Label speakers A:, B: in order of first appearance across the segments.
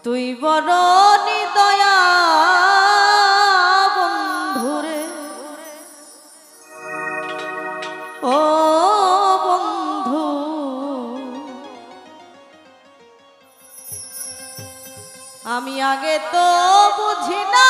A: তুই বড় নিদয়া বন্ধুরে ও বন্ধু আমি আগে তো বুঝি না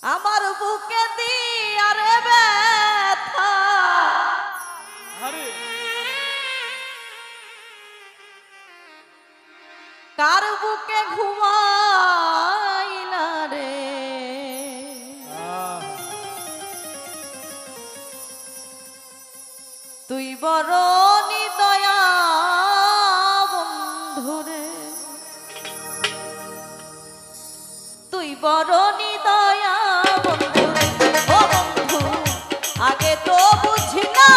A: আমার বুকে দিয়া রে ব্যথা কার বুকে ঘুমাইলা রে তুই বড় নিদয়া বন্ধুরে তুই বড় নিদয়া বন্ধুরে ও বন্ধু আগে তো বুঝি না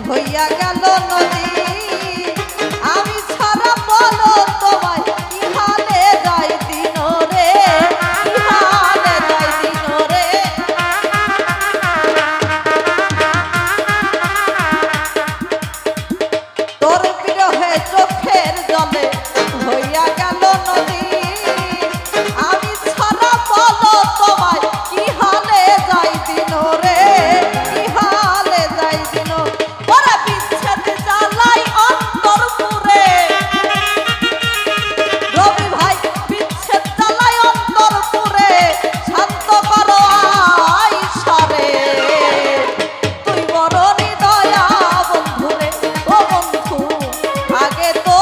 A: হইয়া গেল নদী আমি ছাড়া বলো তোমায় কি হালে যাই দিন রে কি হালে যাই দিন রে তোর বিরহে চোখের জলে হইয়া গেল নদী আমি ছাড়া বলো তোমায় কি হালে যাই দিন রে কি হালে যাই দিন আগে তো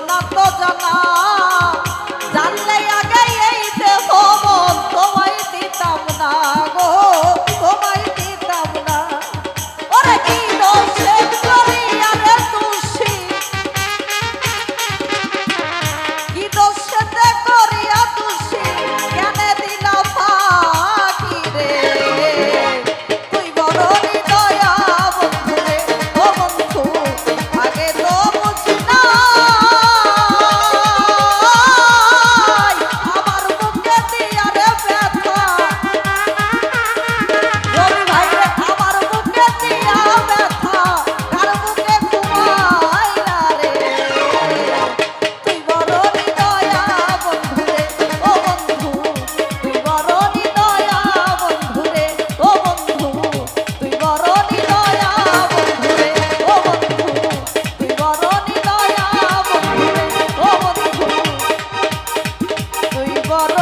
A: না তো জানা, জানলে আগে এই দেহ মন তোমায় দিতাম না গো, তোমায় দিতাম না। ওরে কি দোষে করিয়া রে দোষী, কি দোষেতে করিয়া দোষী, কেন দিলা ফাঁকি রে। তুই বড় হৃদয়া বন্ধু রে, ও বন্ধু আগে তো বুঝি না, আমার বুকে দিয়া রে ব্যথা, রবি ভাই রে আমার বুকে দিয়া ব্যথা, কার বুকে ঘুমাই না রে। তুই বড় হৃদয়া বন্ধু রে, ও বন্ধু তুই বড় হৃদয়া বন্ধু রে, ও বন্ধু তুই বড় হৃদয়া বন্ধু রে, ও বন্ধু তুই বড় হৃদয়া বন্ধু রে, ও বন্ধু তুই বড়